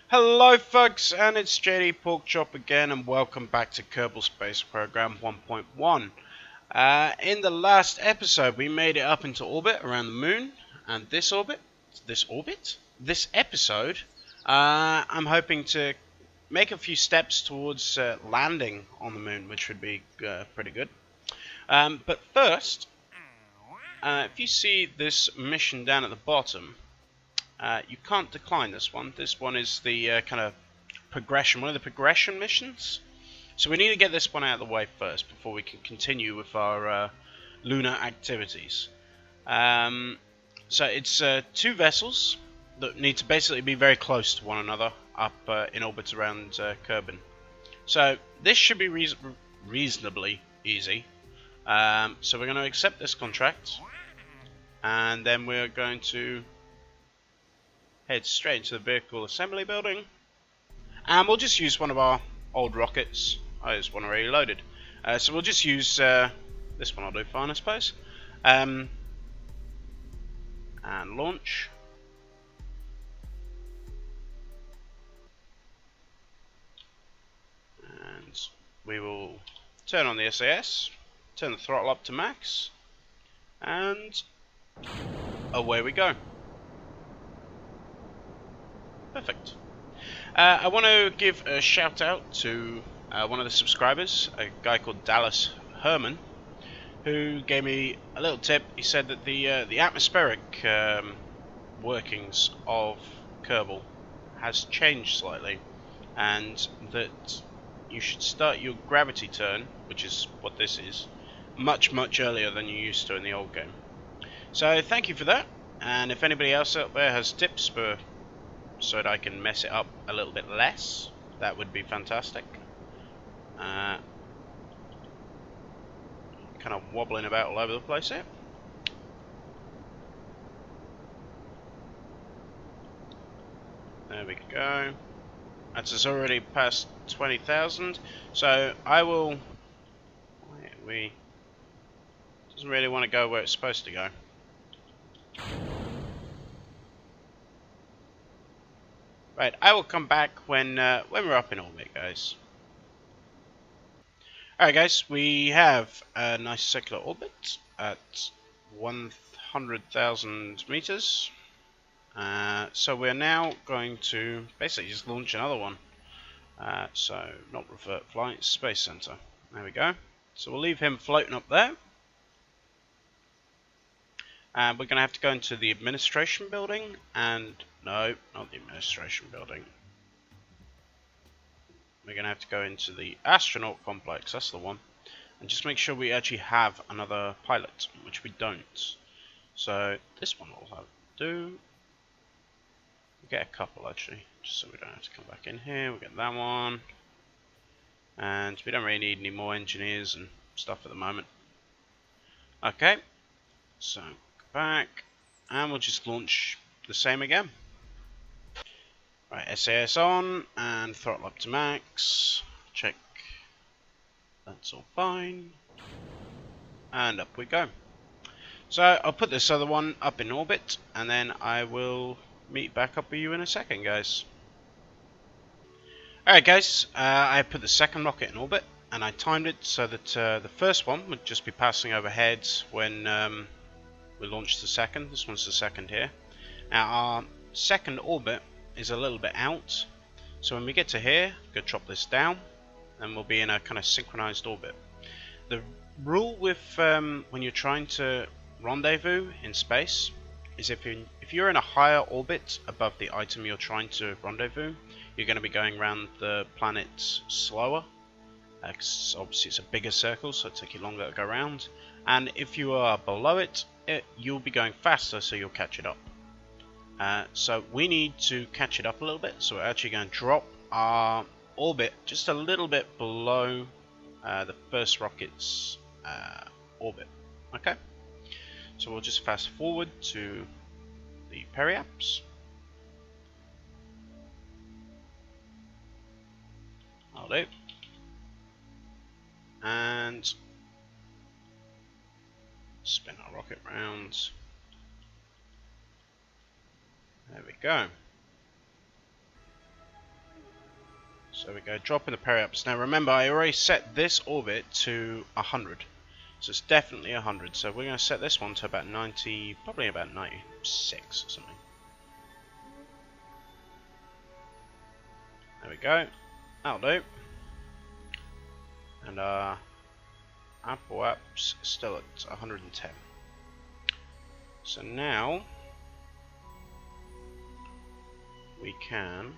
Hello folks, and it's JDporkchop again, and welcome back to Kerbal Space Program 1.1. In the last episode we made it up into orbit around the moon, and this episode, I'm hoping to make a few steps towards landing on the moon, which would be pretty good. But first, if you see this mission down at the bottom, you can't decline this one. This one is the kind of progression, one of the progression missions. So we need to get this one out of the way first before we can continue with our lunar activities. So it's two vessels that need to basically be very close to one another up in orbit around Kerbal. So this should be reasonably easy. So we're going to accept this contract, and then we're going to head straight into the vehicle assembly building, and we'll just use one of our old rockets. Oh, there's one already loaded, so we'll just use this one. I'll do fine, I suppose. And launch. And we will turn on the SAS, turn the throttle up to max, and away we go. Perfect. I want to give a shout out to one of the subscribers, a guy called Dallas Herman, who gave me a little tip. He said that the atmospheric workings of Kerbal has changed slightly, and that you should start your gravity turn, which is what this is, much earlier than you used to in the old game. So thank you for that, and if anybody else out there has tips so that I can mess it up a little bit less, that would be fantastic. Kind of wobbling about all over the place here. There we go. That's us already past 20,000. So I will. We doesn't really want to go where it's supposed to go. Right, I will come back when we're up in orbit, guys. Alright guys, we have a nice circular orbit at 100,000 meters. So we're now going to basically just launch another one. So not revert flight, Space Center. There we go. So we'll leave him floating up there. And we're going to have to go into the administration building, and no, not the administration building. We're going to have to go into the astronaut complex, that's the one, and just make sure we actually have another pilot, which we don't. So this one will have to do. We'll get a couple actually, just so we don't have to come back in here. We'll get that one. And we don't really need any more engineers and stuff at the moment. Okay, so go back, and we'll just launch the same again. Right, SAS on, and throttle up to max. Check. That's all fine. And up we go. So I'll put this other one up in orbit, and then I will meet back up with you in a second, guys. Alright guys, I put the second rocket in orbit, and I timed it so that the first one would just be passing overhead when we launched the second. This one's the second here. Now our second orbit is a little bit out, so when we get to here, go drop this down, and we'll be in a kind of synchronized orbit. The rule with when you're trying to rendezvous in space is if you're in a higher orbit above the item you're trying to rendezvous, you're going to be going around the planet slower, because obviously it's a bigger circle, so it'll take you longer to go around. And if you are below it, you'll be going faster, so you'll catch it up. So we need to catch it up a little bit, so we're actually going to drop our orbit just a little bit below the first rocket's orbit. Okay, so we'll just fast forward to the periaps. I'll do. And spin our rocket round. There we go. So we go dropping the periaps. Now remember, I already set this orbit to 100. So it's definitely 100. So we're going to set this one to about 90, probably about 96 or something. There we go. That'll do. And Apple apps still at 110. So now we can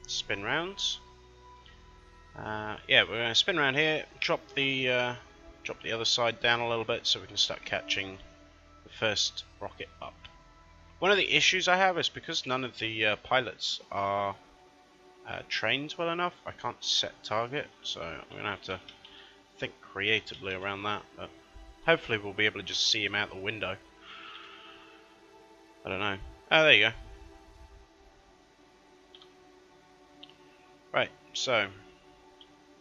spin rounds. Yeah, we're going to spin around here, drop the other side down a little bit so we can start catching the first rocket up. One of the issues I have is because none of the pilots are trained well enough, I can't set target, so I'm going to have to think creatively around that, but hopefully we'll be able to just see him out the window. I don't know. Oh, there you go. Right, so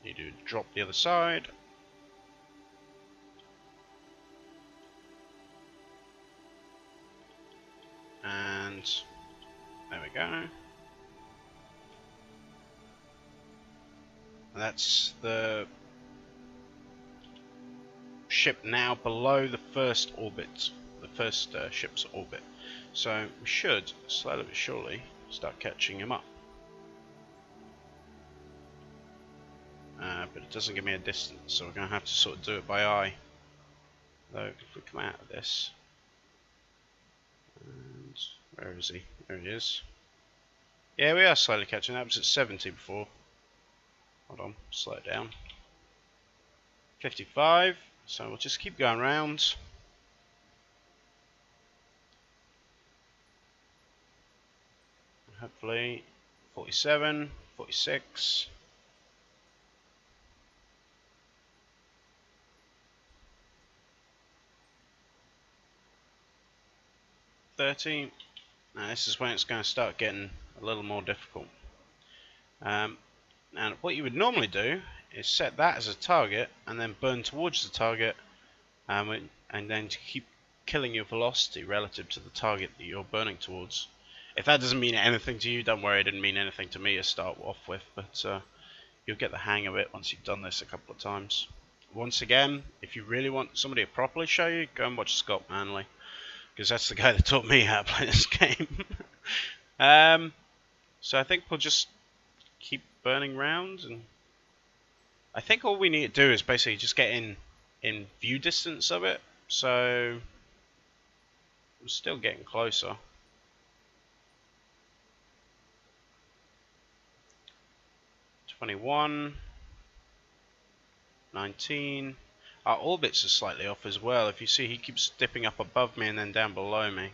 you do drop the other side. And there we go. And that's the ship now below the first orbit, the first ship's orbit. So we should slowly but surely start catching him up. But it doesn't give me a distance, so we're going to have to sort of do it by eye. Though if we come out of this, and where is he? There he is. Yeah, we are slowly catching up. It was at 70 before. Hold on, slow it down. 55. So we'll just keep going round. Hopefully 47, 46. 30. Now this is when it's going to start getting a little more difficult. And what you would normally do is set that as a target and then burn towards the target, and then to keep killing your velocity relative to the target that you're burning towards. If that doesn't mean anything to you, don't worry, it didn't mean anything to me to start off with, but you'll get the hang of it once you've done this a couple of times. Once again, if you really want somebody to properly show you, go and watch Scott Manley, because that's the guy that taught me how to play this game. So I think we'll just keep burning rounds, and I think all we need to do is basically just get in view distance of it. So I'm still getting closer. 21, 19. Our orbits are slightly off as well. If you see, he keeps dipping up above me and then down below me.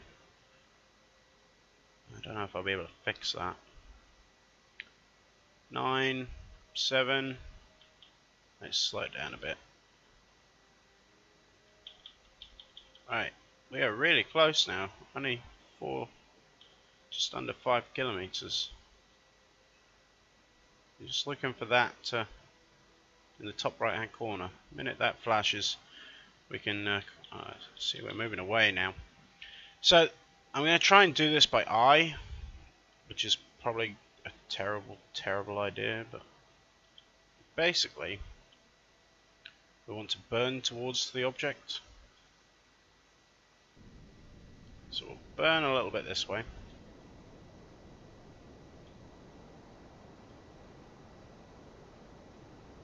I don't know if I'll be able to fix that. 9, 7. Let's slow it down a bit. Right, we are really close now. Only just under 5 kilometers. You're just looking for that in the top right hand corner. The minute that flashes, we can see we're moving away now. So I'm going to try and do this by eye, which is probably a terrible idea, but basically we want to burn towards the object. So we'll burn a little bit this way.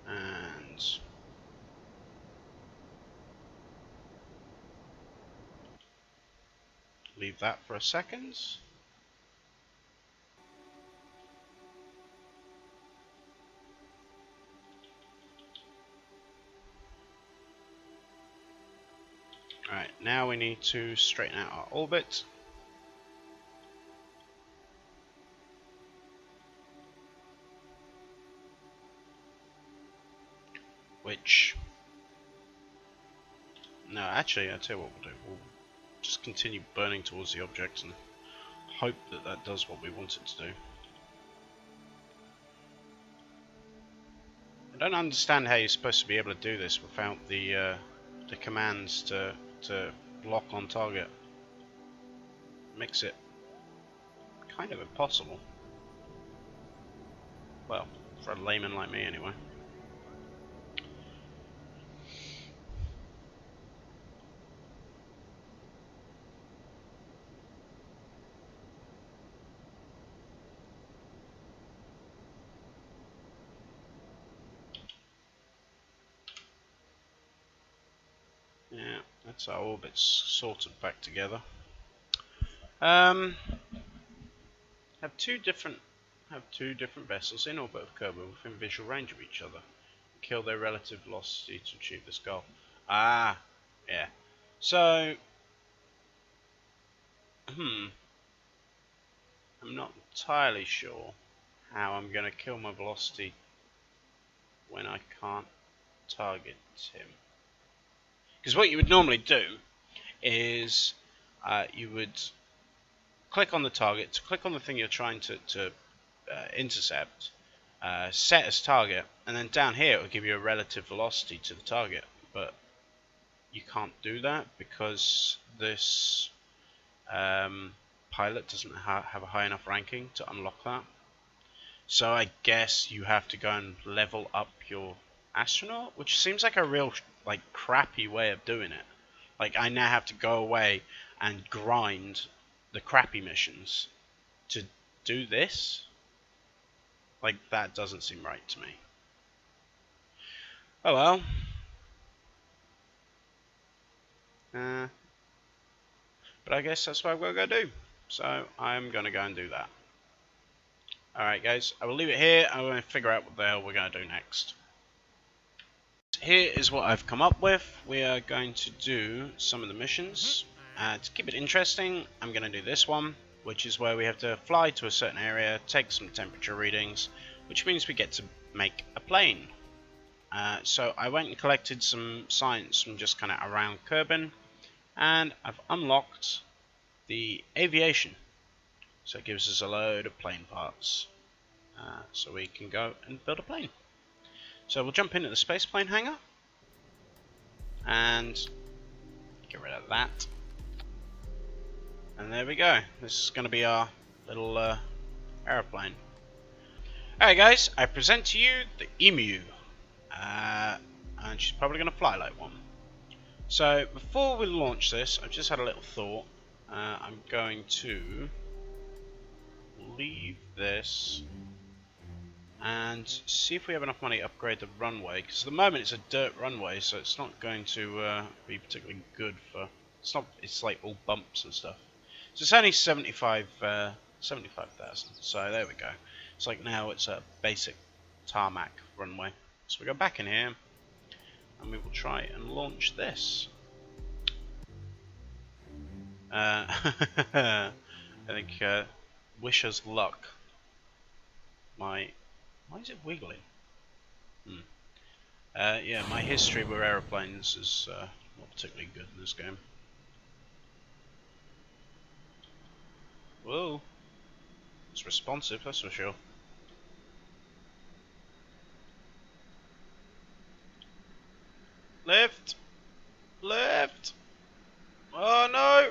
And leave that for a second. Alright, now we need to straighten out our orbit. Which, no, actually, I'll tell you what we'll do. We'll just continue burning towards the object and hope that that does what we want it to do. I don't understand how you're supposed to be able to do this without the commands to lock on target. Makes it kind of impossible. Well, for a layman like me anyway. Yeah, that's our orbits sorted back together. Have two different vessels in orbit of Kerbal within visual range of each other. Kill their relative velocity to achieve this goal. Ah, yeah. So, I'm not entirely sure how I'm going to kill my velocity when I can't target him. Because what you would normally do is you would click on the target, click on the thing you're trying to intercept, set as target, and then down here it will give you a relative velocity to the target. But you can't do that because this pilot doesn't have a high enough ranking to unlock that. So I guess you have to go and level up your astronaut, which seems like a real crappy way of doing it. Like, I now have to go away and grind the crappy missions to do this. Like, that doesn't seem right to me. Oh well. But I guess that's what I'm going to go do. So I'm going to go and do that. Alright guys, I will leave it here. I'm going to figure out what the hell we're going to do next. Here is what I've come up with. We are going to do some of the missions. To keep it interesting, I'm going to do this one, which is where we have to fly to a certain area, take some temperature readings, which means we get to make a plane. So I went and collected some science from just kind of around Kerbal, and I've unlocked the aviation. So it gives us a load of plane parts. So we can go and build a plane. So we'll jump into the space plane hangar and get rid of that. And there we go. This is going to be our little aeroplane. Alright guys, I present to you the Emu. And she's probably going to fly like one. So before we launch this, I've just had a little thought. I'm going to leave this and see if we have enough money to upgrade the runway, because at the moment it's a dirt runway, so it's not going to be particularly good for. It's like all bumps and stuff. So it's only 75,000. So there we go. It's like now it's a basic tarmac runway. So we go back in here and we will try and launch this. I think wish us luck. Why is it wiggling? Yeah, my history with aeroplanes is not particularly good in this game. Whoa, it's responsive, that's for sure. Left! Left! Oh no!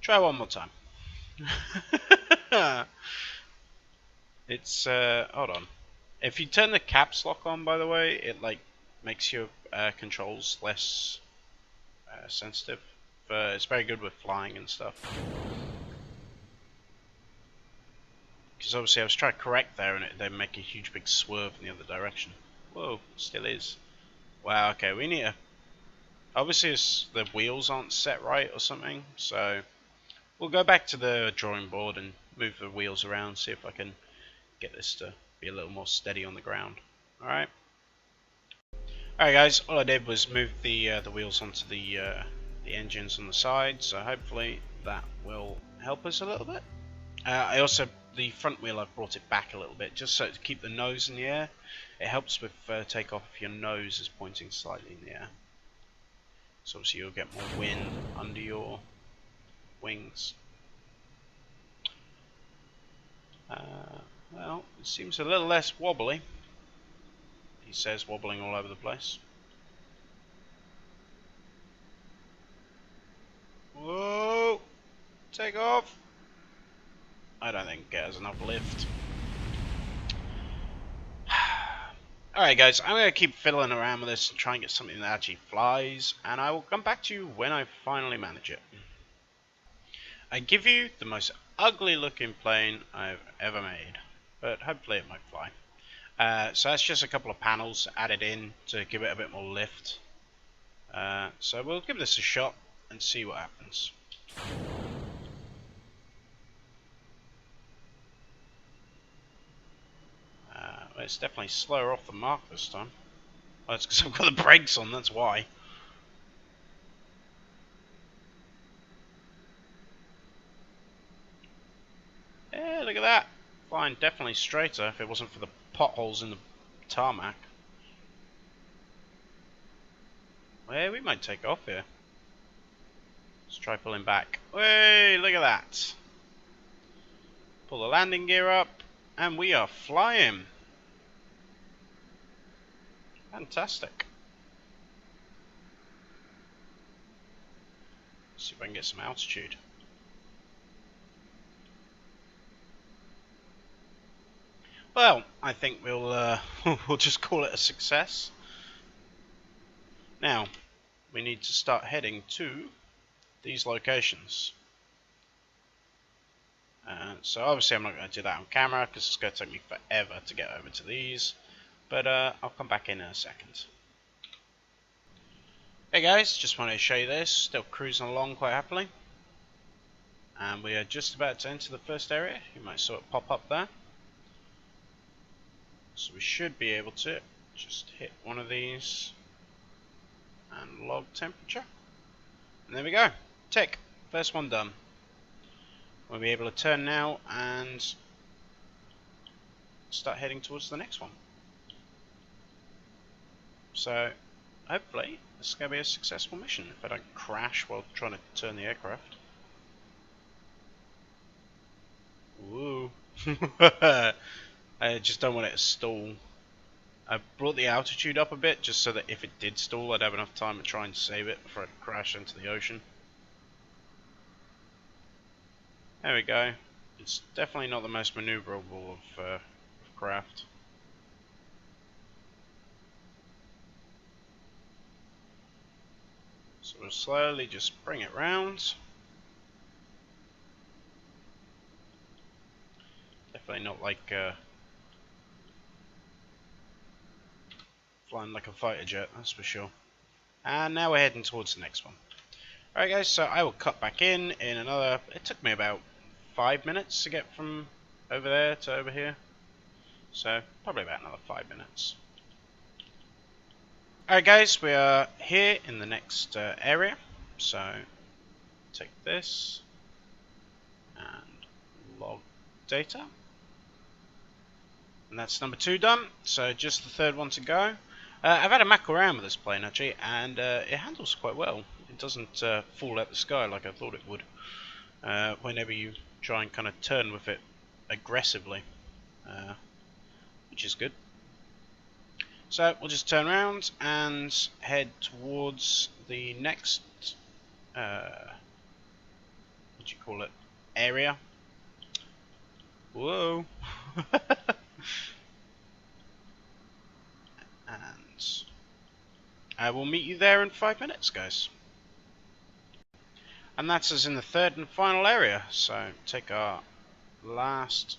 Try one more time. It's hold on. If you turn the caps lock on, by the way, it like makes your controls less sensitive. It's very good with flying and stuff. Because obviously I was trying to correct there and they make a huge big swerve in the other direction. Whoa, still is. Wow, okay, we need to. Obviously the wheels aren't set right or something, so we'll go back to the drawing board and move the wheels around, see if I can get this to be a little more steady on the ground. Alright. Alright guys, all I did was move the wheels onto the engines on the side, so hopefully that will help us a little bit. I also, the front wheel, I've brought it back a little bit just so to keep the nose in the air. It helps with takeoff if your nose is pointing slightly in the air. So obviously you'll get more wind under your wings. Well, it seems a little less wobbly. He says wobbling all over the place. Take off! I don't think it has enough lift. Alright guys, I'm going to keep fiddling around with this and try and get something that actually flies, and I will come back to you when I finally manage it. I give you the most ugly looking plane I've ever made, but hopefully it might fly. So that's just a couple of panels added in to give it a bit more lift. So we'll give this a shot and see what happens. Well, it's definitely slower off the mark this time. Oh, it's because I've got the brakes on, that's why. Yeah, look at that. Flying definitely straighter if it wasn't for the potholes in the tarmac. Well, we might take off here. Let's try pulling back. Hey, look at that. Pull the landing gear up, and we are flying. Fantastic. Let's see if I can get some altitude. Well, I think we'll we'll just call it a success. Now, we need to start heading to these locations. So obviously I'm not going to do that on camera because it's going to take me forever to get over to these, but I'll come back in a second. Hey guys, just wanted to show you this, still cruising along quite happily, and we are just about to enter the first area. You might saw it pop up there, so we should be able to just hit one of these and log temperature, and there we go, tick, first one done. We'll be able to turn now and start heading towards the next one. So hopefully this is going to be a successful mission if I don't crash while trying to turn the aircraft. Woo. I just don't want it to stall. I brought the altitude up a bit just so that if it did stall I'd have enough time to try and save it before it crashed into the ocean. There we go. It's definitely not the most maneuverable of craft. So we'll slowly just bring it round. Definitely not like flying like a fighter jet, that's for sure. And now we're heading towards the next one. Alright guys, so I will cut back in another, it took me about 5 minutes to get from over there to over here. So probably about another 5 minutes. Alright guys, we are here in the next area. So take this and log data. And that's number 2 done, so just the third one to go. I've had a mack around with this plane actually, and it handles quite well. It doesn't fall out the sky like I thought it would whenever you try and kind of turn with it aggressively, which is good. So we'll just turn around and head towards the next, what do you call it, area. Whoa! And I will meet you there in 5 minutes, guys. And that's us in the third and final area. So take our last.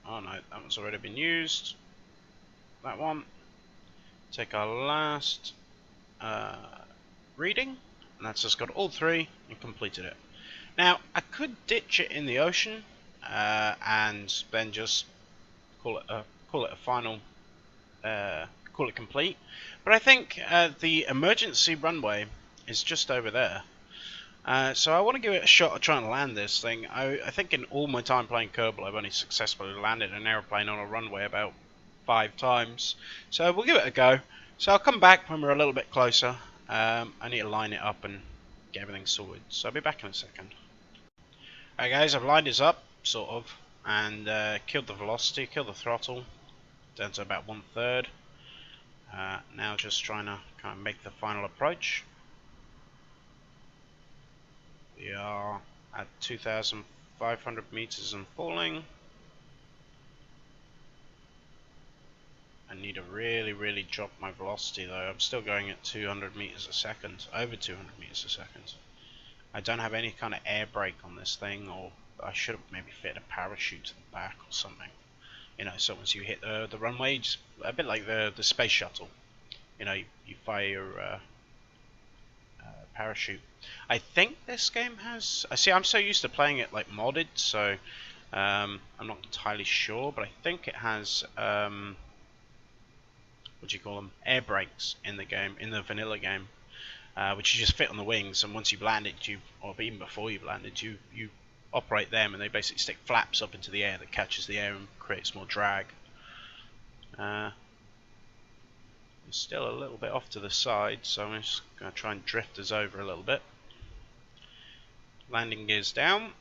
Oh no, that one's already been used. That one. Take our last reading, and that's just got all 3 and completed it. Now I could ditch it in the ocean and then just call it a final. Call it complete, but I think the emergency runway is just over there, so I want to give it a shot at trying to land this thing. I think in all my time playing Kerbal I've only successfully landed an aeroplane on a runway about 5 times, so we'll give it a go. So I'll come back when we're a little bit closer. I need to line it up and get everything sorted, so I'll be back in a second. Alright guys, I've lined this up, sort of, and killed the velocity, killed the throttle down to about 1/3. Now just trying to kind of make the final approach. We are at 2,500 meters and falling. I need to really drop my velocity though. I'm still going at 200 meters a second, over 200 meters a second. I don't have any kind of air brake on this thing, or I should have maybe fitted a parachute to the back or something. You know, so once you hit the runway, just a bit like the space shuttle. You know, you fire your parachute. I think this game has. I see. I'm so used to playing it like modded, so I'm not entirely sure, but I think it has. What do you call them? Air brakes in the game, in the vanilla game, which you just fit on the wings, and once you've landed, or even before you've landed, you operate them, and they basically stick flaps up into the air that catches the air and creates more drag. Still a little bit off to the side, so I'm just going to try and drift us over a little bit. Landing gears down.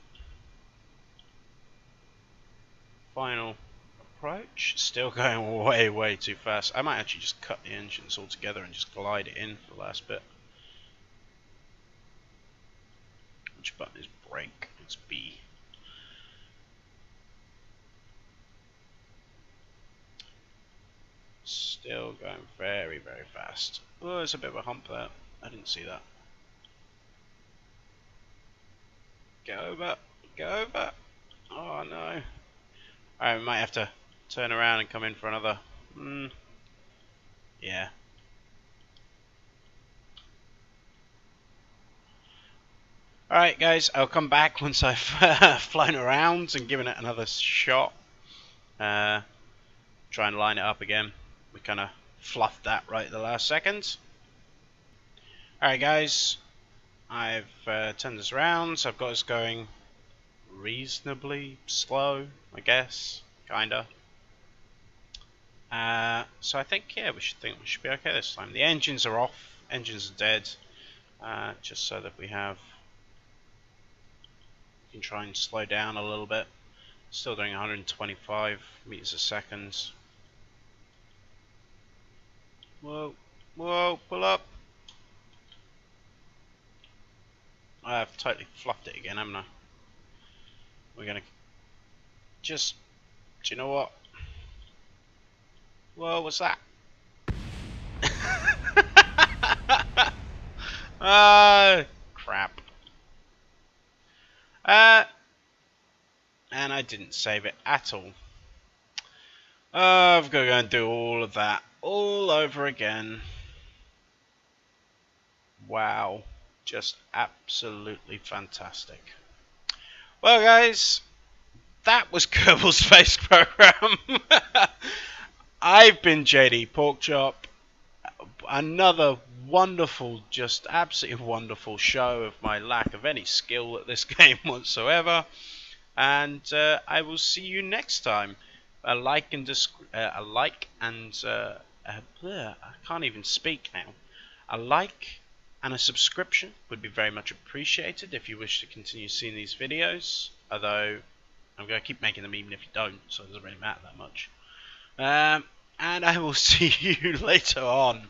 Final approach. Still going way too fast. I might actually just cut the engines altogether and just glide it in for the last bit. Which button is brake? It's B. Still going very fast. Oh, there's a bit of a hump there. I didn't see that. Get over. Get over. Oh no. I might have to turn around and come in for another. Yeah. Alright guys, I'll come back once I've flown around and given it another shot. Try and line it up again. We kind of fluffed that right at the last second. Alright guys, I've turned this around, so I've got us going reasonably slow, I guess, kinda. So I think, yeah, we should be okay this time. The engines are off, engines are dead, just so that we can try and slow down a little bit. Still doing 125 meters a second. Whoa, pull up. I've totally fluffed it again, haven't I? We're gonna just, do you know what? Whoa, what's that? Crap. And I didn't save it at all. I've got to go and do all of that all over again. Wow. Just absolutely fantastic. Well, guys, that was Kerbal Space Program. I've been JDporkchop. Another wonderful, just absolutely wonderful show of my lack of any skill at this game whatsoever. And I will see you next time. I can't even speak now. A like and a subscription would be very much appreciated if you wish to continue seeing these videos. Although I'm going to keep making them even if you don't, so it doesn't really matter that much. And I will see you later on.